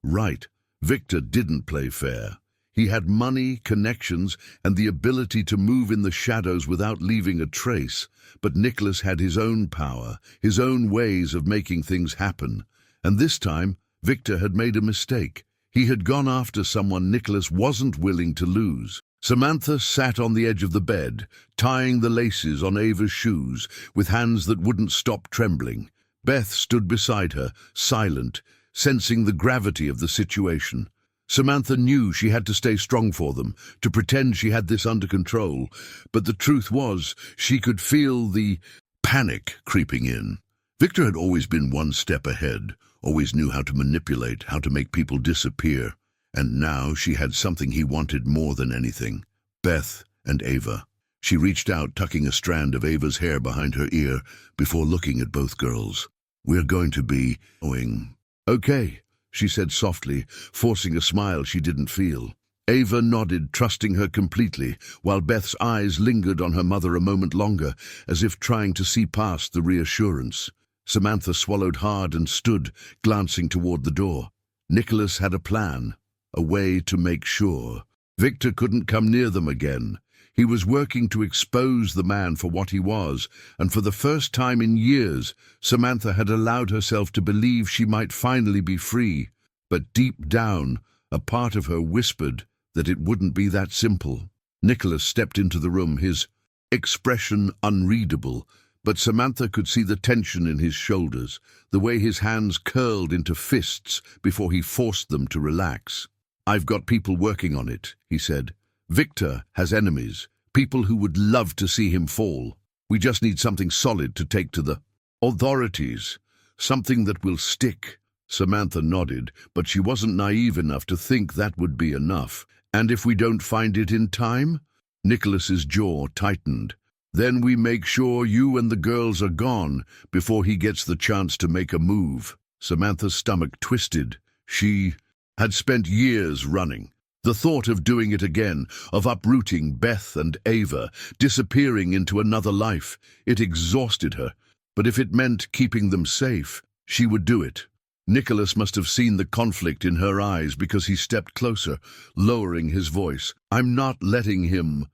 right. Victor didn't play fair. He had money, connections, and the ability to move in the shadows without leaving a trace. But Nicholas had his own power, his own ways of making things happen. And this time, Victor had made a mistake. He had gone after someone Nicholas wasn't willing to lose. Samantha sat on the edge of the bed, tying the laces on Ava's shoes, with hands that wouldn't stop trembling. Beth stood beside her, silent, sensing the gravity of the situation. Samantha knew she had to stay strong for them, to pretend she had this under control, but the truth was she could feel the panic creeping in. Victor had always been one step ahead, always knew how to manipulate, how to make people disappear. And now she had something he wanted more than anything: Beth and Ava. She reached out, tucking a strand of Ava's hair behind her ear before looking at both girls. "We're going to be going." "Okay," she said softly, forcing a smile she didn't feel. Ava nodded, trusting her completely, while Beth's eyes lingered on her mother a moment longer, as if trying to see past the reassurance. Samantha swallowed hard and stood, glancing toward the door. Nicholas had a plan, a way to make sure Victor couldn't come near them again. He was working to expose the man for what he was, and for the first time in years, Samantha had allowed herself to believe she might finally be free. But deep down, a part of her whispered that it wouldn't be that simple. Nicholas stepped into the room, his expression unreadable, but Samantha could see the tension in his shoulders, the way his hands curled into fists before he forced them to relax. "I've got people working on it," he said. "Victor has enemies, people who would love to see him fall. We just need something solid to take to the authorities, something that will stick." Samantha nodded, but she wasn't naive enough to think that would be enough. "And if we don't find it in time?" Nicholas's jaw tightened. "Then we make sure you and the girls are gone before he gets the chance to make a move." Samantha's stomach twisted. She had spent years running. The thought of doing it again, of uprooting Beth and Ava, disappearing into another life, it exhausted her. But if it meant keeping them safe, she would do it. Nicholas must have seen the conflict in her eyes because he stepped closer, lowering his voice. "I'm not letting him."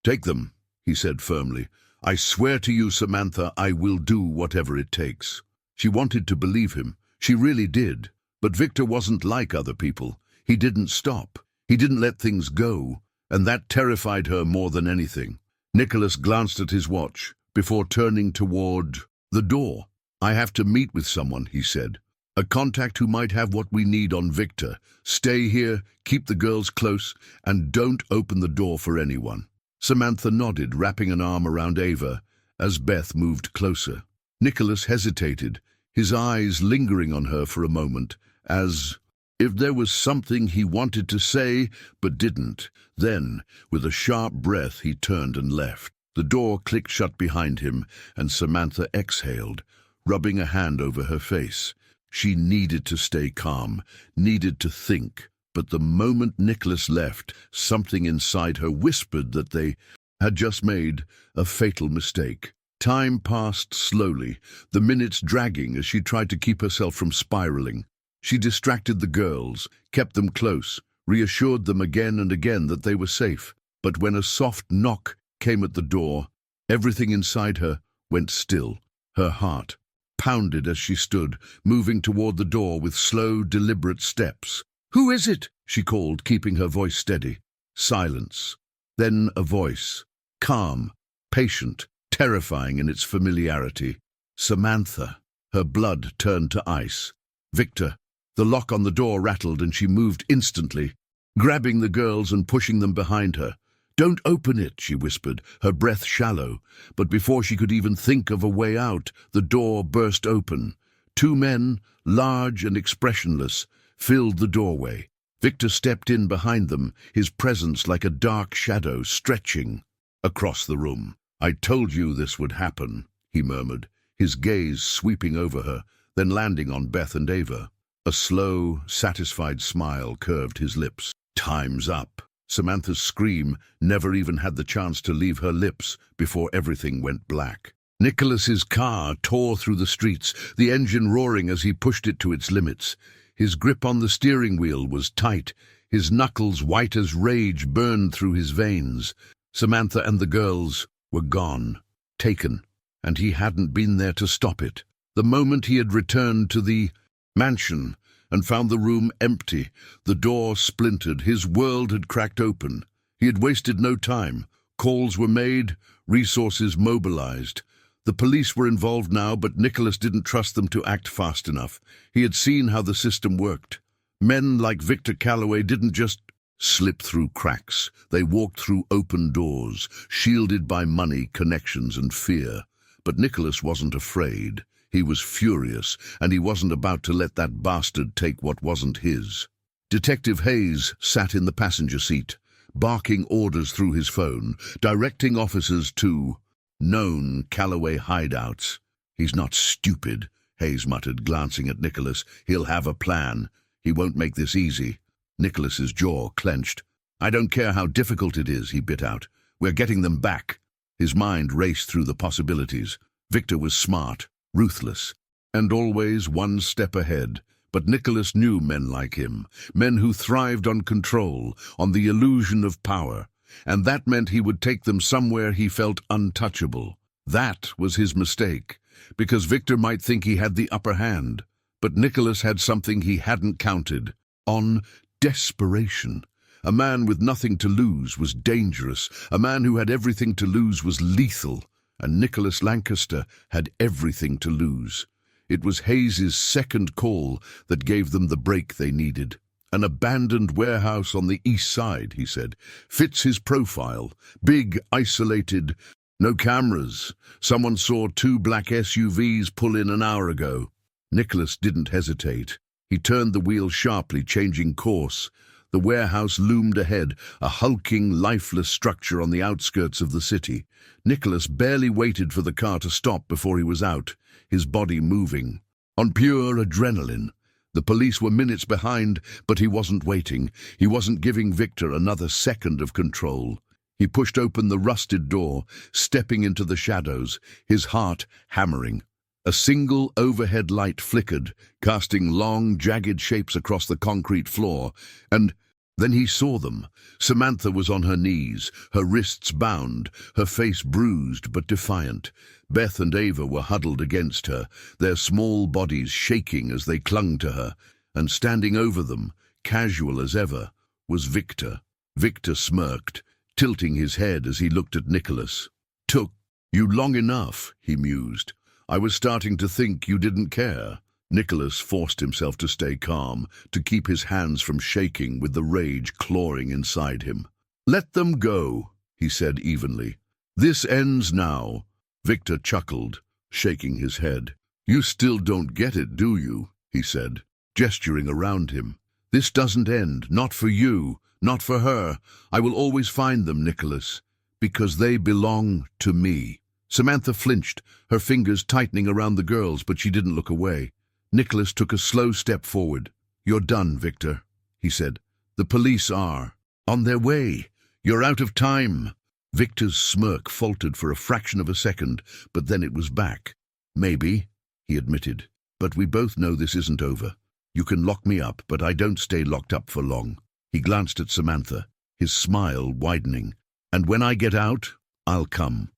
"Take them," he said firmly. "I swear to you, Samantha, I will do whatever it takes." She wanted to believe him. She really did. But Victor wasn't like other people. He didn't stop. He didn't let things go, and that terrified her more than anything. Nicholas glanced at his watch before turning toward the door. "I have to meet with someone," he said. "A contact who might have what we need on Victor. Stay here, keep the girls close, and don't open the door for anyone." Samantha nodded, wrapping an arm around Ava as Beth moved closer. Nicholas hesitated, his eyes lingering on her for a moment, as if there was something he wanted to say but didn't. Then, with a sharp breath, he turned and left. The door clicked shut behind him, and Samantha exhaled, rubbing a hand over her face. She needed to stay calm, needed to think. But the moment Nicholas left, something inside her whispered that they had just made a fatal mistake. Time passed slowly, the minutes dragging as she tried to keep herself from spiraling. She distracted the girls, kept them close, reassured them again and again that they were safe. But when a soft knock came at the door, everything inside her went still. Her heart pounded as she stood, moving toward the door with slow, deliberate steps. "Who is it?" she called, keeping her voice steady. Silence. Then a voice, calm, patient, terrifying in its familiarity. "Samantha." Her blood turned to ice. "Victor." The lock on the door rattled and she moved instantly, grabbing the girls and pushing them behind her. "Don't open it," she whispered, her breath shallow. But before she could even think of a way out, the door burst open. Two men, large and expressionless, filled the doorway. Victor stepped in behind them, his presence like a dark shadow stretching across the room. "I told you this would happen," he murmured, his gaze sweeping over her, then landing on Beth and Ava. A slow, satisfied smile curved his lips. "Time's up." Samantha's scream never even had the chance to leave her lips before everything went black. Nicholas's car tore through the streets, the engine roaring as he pushed it to its limits. His grip on the steering wheel was tight, his knuckles white as rage burned through his veins. Samantha and the girls were gone, taken, and he hadn't been there to stop it. The moment he had returned to the mansion and found the room empty, the door splintered, his world had cracked open. He had wasted no time. Calls were made, resources mobilized. The police were involved now, but Nicholas didn't trust them to act fast enough. He had seen how the system worked. Men like Victor Calloway didn't just slip through cracks. They walked through open doors, shielded by money, connections, and fear. But Nicholas wasn't afraid. He was furious, and he wasn't about to let that bastard take what wasn't his. Detective Hayes sat in the passenger seat, barking orders through his phone, directing officers to known Calloway hideouts. "He's not stupid," Hayes muttered, glancing at Nicholas. "He'll have a plan. He won't make this easy." Nicholas's jaw clenched. "I don't care how difficult it is," he bit out. "We're getting them back." His mind raced through the possibilities. Victor was smart, ruthless, and always one step ahead. But Nicholas knew men like him, men who thrived on control, on the illusion of power. and that meant he would take them somewhere he felt untouchable. That was his mistake, because Victor might think he had the upper hand. But Nicholas had something he hadn't counted on: desperation. A man with nothing to lose was dangerous. A man who had everything to lose was lethal. And Nicholas Lancaster had everything to lose. It was Hayes's second call that gave them the break they needed. An abandoned warehouse on the east side, he said. Fits his profile. Big, isolated, no cameras. Someone saw 2 black SUVs pull in an hour ago. Nicholas didn't hesitate. He turned the wheel sharply, changing course. The warehouse loomed ahead, a hulking, lifeless structure on the outskirts of the city. Nicholas barely waited for the car to stop before he was out, his body moving. On pure adrenaline. The police were minutes behind, but he wasn't waiting. He wasn't giving Victor another second of control. He pushed open the rusted door, stepping into the shadows, his heart hammering. A single overhead light flickered, casting long, jagged shapes across the concrete floor, and then he saw them. Samantha was on her knees, her wrists bound, her face bruised but defiant. Beth and Ava were huddled against her, their small bodies shaking as they clung to her, and standing over them, casual as ever, was Victor. Victor smirked, tilting his head as he looked at Nicholas. "Took you long enough," he mused. "I was starting to think you didn't care." Nicholas forced himself to stay calm, to keep his hands from shaking with the rage clawing inside him. "Let them go," he said evenly. "This ends now." Victor chuckled, shaking his head. "You still don't get it, do you?" he said, gesturing around him. "This doesn't end, not for you, not for her. I will always find them, Nicholas, because they belong to me." Samantha flinched, her fingers tightening around the girls, but she didn't look away. Nicholas took a slow step forward. "You're done, Victor," he said. "The police are on their way. You're out of time." Victor's smirk faltered for a fraction of a second, but then it was back. "Maybe," he admitted, "but we both know this isn't over. You can lock me up, but I don't stay locked up for long." He glanced at Samantha, his smile widening. "And when I get out, I'll come.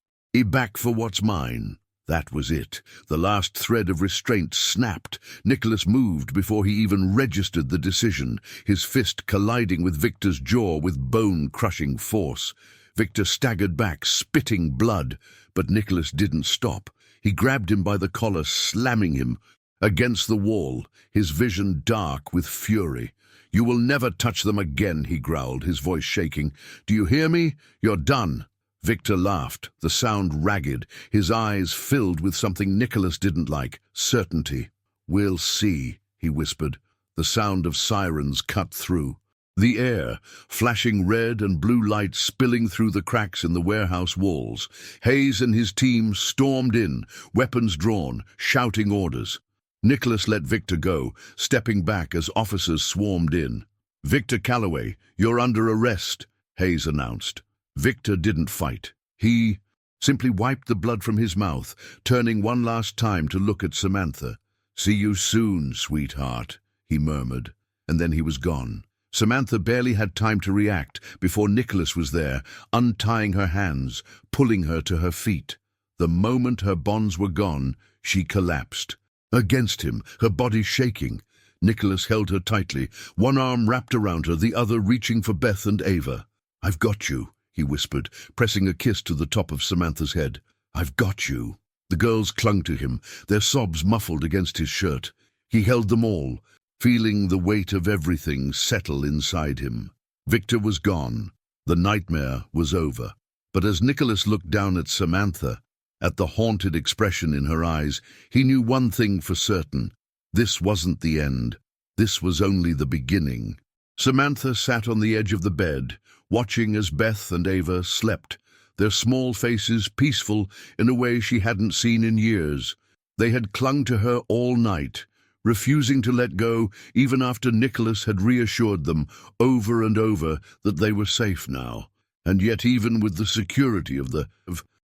Back for what's mine." That was it. The last thread of restraint snapped. Nicholas moved before he even registered the decision, his fist colliding with Victor's jaw with bone-crushing force. Victor staggered back, spitting blood, but Nicholas didn't stop. He grabbed him by the collar, slamming him against the wall, his vision dark with fury. "You will never touch them again," he growled, his voice shaking. "Do you hear me? You're done." Victor laughed, the sound ragged, his eyes filled with something Nicholas didn't like: certainty. "We'll see," he whispered. The sound of sirens cut through. The air, flashing red and blue light spilling through the cracks in the warehouse walls. Hayes and his team stormed in, weapons drawn, shouting orders. Nicholas let Victor go, stepping back as officers swarmed in. "Victor Calloway, you're under arrest," Hayes announced. Victor didn't fight. He simply wiped the blood from his mouth, turning one last time to look at Samantha. "See you soon, sweetheart," he murmured, and then he was gone. Samantha barely had time to react before Nicholas was there, untying her hands, pulling her to her feet. The moment her bonds were gone, she collapsed. Against him, her body shaking. Nicholas held her tightly, one arm wrapped around her, the other reaching for Beth and Ava. "I've got you," he whispered, pressing a kiss to the top of Samantha's head. "I've got you." The girls clung to him, their sobs muffled against his shirt. He held them all, feeling the weight of everything settle inside him. Victor was gone. The nightmare was over. But as Nicholas looked down at Samantha, at the haunted expression in her eyes, he knew one thing for certain. This wasn't the end. This was only the beginning. Samantha sat on the edge of the bed, watching as Beth and Ava slept, their small faces peaceful in a way she hadn't seen in years. They had clung to her all night, refusing to let go even after Nicholas had reassured them over and over that they were safe now. And yet even with the security of the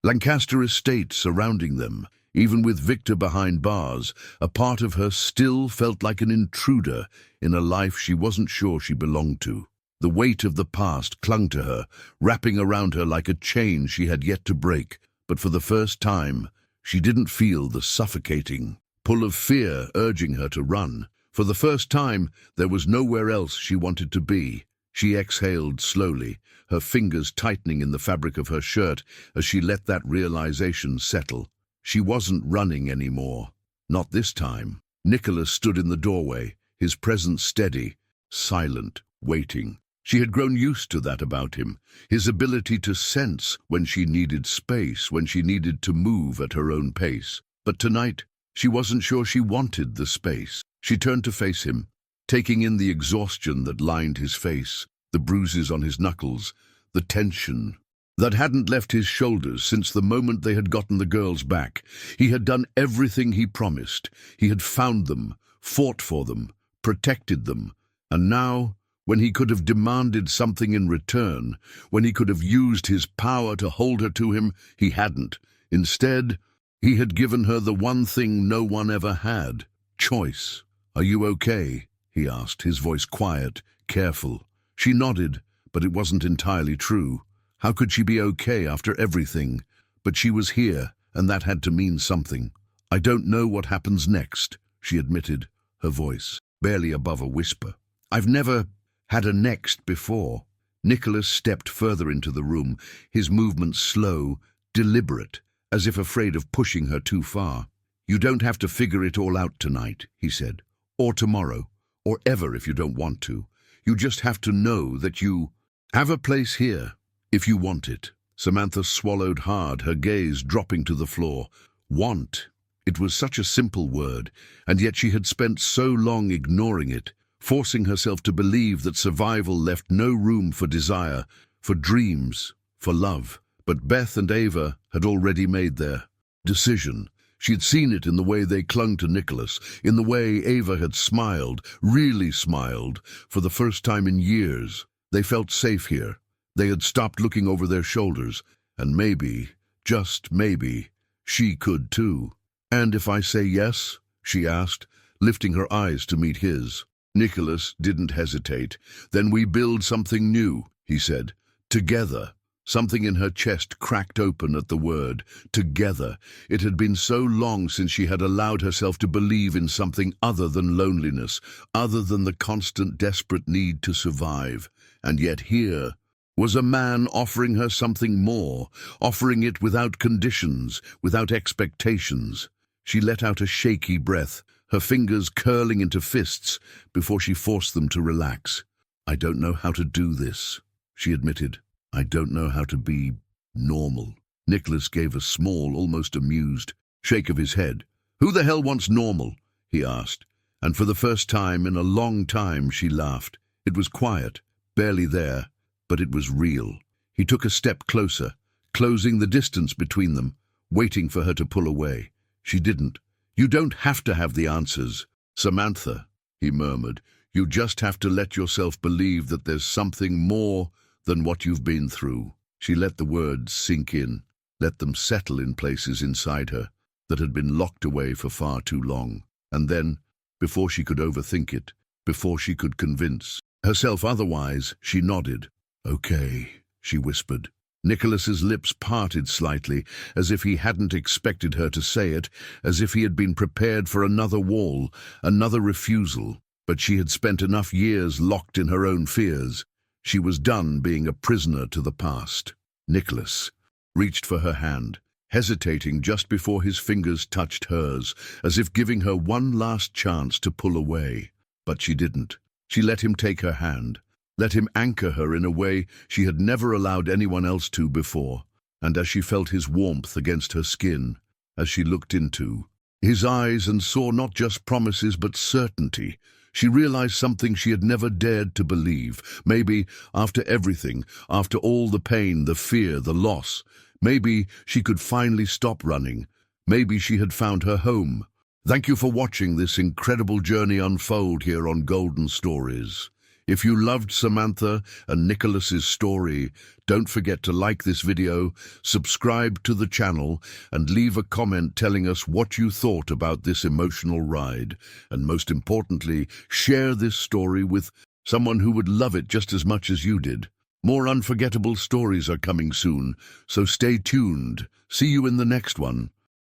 Lancaster estate surrounding them, even with Victor behind bars, a part of her still felt like an intruder in a life she wasn't sure she belonged to. The weight of the past clung to her, wrapping around her like a chain she had yet to break. But for the first time, she didn't feel the suffocating pull of fear urging her to run. For the first time, there was nowhere else she wanted to be. She exhaled slowly, her fingers tightening in the fabric of her shirt as she let that realization settle. She wasn't running anymore. Not this time. Nicholas stood in the doorway, his presence steady, silent, waiting. She had grown used to that about him, his ability to sense when she needed space, when she needed to move at her own pace. But tonight, she wasn't sure she wanted the space. She turned to face him, taking in the exhaustion that lined his face, the bruises on his knuckles, the tension that hadn't left his shoulders since the moment they had gotten the girls back. He had done everything he promised. He had found them, fought for them, protected them. And now, when he could have demanded something in return, when he could have used his power to hold her to him, he hadn't. Instead, he had given her the one thing no one ever had: choice. "Are you okay?" he asked, his voice quiet, careful. She nodded, but it wasn't entirely true. How could she be okay after everything? But she was here, and that had to mean something. "I don't know what happens next," she admitted, her voice barely above a whisper. "I've never had a next before." Nicholas stepped further into the room, his movements slow, deliberate, as if afraid of pushing her too far. "You don't have to figure it all out tonight," he said, "or tomorrow, or ever if you don't want to. You just have to know that you have a place here, if you want it." Samantha swallowed hard, her gaze dropping to the floor. Want. It was such a simple word, and yet she had spent so long ignoring it, forcing herself to believe that survival left no room for desire, for dreams, for love. But Beth and Ava had already made their decision. She'd seen it in the way they clung to Nicholas, in the way Ava had smiled, really smiled, for the first time in years. They felt safe here. They had stopped looking over their shoulders, and maybe, just maybe, she could too. "And if I say yes?" she asked, lifting her eyes to meet his. Nicholas didn't hesitate. "Then we build something new," he said. "Together." Something in her chest cracked open at the word, together. It had been so long since she had allowed herself to believe in something other than loneliness, other than the constant desperate need to survive. And yet here was a man offering her something more, offering it without conditions, without expectations. She let out a shaky breath, her fingers curling into fists before she forced them to relax. "I don't know how to do this," she admitted. "I don't know how to be normal." Nicholas gave a small, almost amused shake of his head. "Who the hell wants normal?" he asked. And for the first time in a long time she laughed. It was quiet, barely there, but it was real. He took a step closer, closing the distance between them, waiting for her to pull away. She didn't. "You don't have to have the answers, Samantha," he murmured. "You just have to let yourself believe that there's something more than what you've been through." She let the words sink in, let them settle in places inside her that had been locked away for far too long. And then, before she could overthink it, before she could convince herself otherwise, she nodded. "Okay," she whispered. Nicholas's lips parted slightly, as if he hadn't expected her to say it, as if he had been prepared for another wall, another refusal. But she had spent enough years locked in her own fears. She was done being a prisoner to the past. Nicholas reached for her hand, hesitating just before his fingers touched hers, as if giving her one last chance to pull away. But she didn't. She let him take her hand, let him anchor her in a way she had never allowed anyone else to before. And as she felt his warmth against her skin, as she looked into his eyes and saw not just promises but certainty, she realized something she had never dared to believe. Maybe, after everything, after all the pain, the fear, the loss, maybe she could finally stop running. Maybe she had found her home. Thank you for watching this incredible journey unfold here on Golden Stories. If you loved Samantha and Nicholas's story, don't forget to like this video, subscribe to the channel, and leave a comment telling us what you thought about this emotional ride. And most importantly, share this story with Someone who would love it just as much as you did. More unforgettable stories are coming soon, so stay tuned. See you in the next one.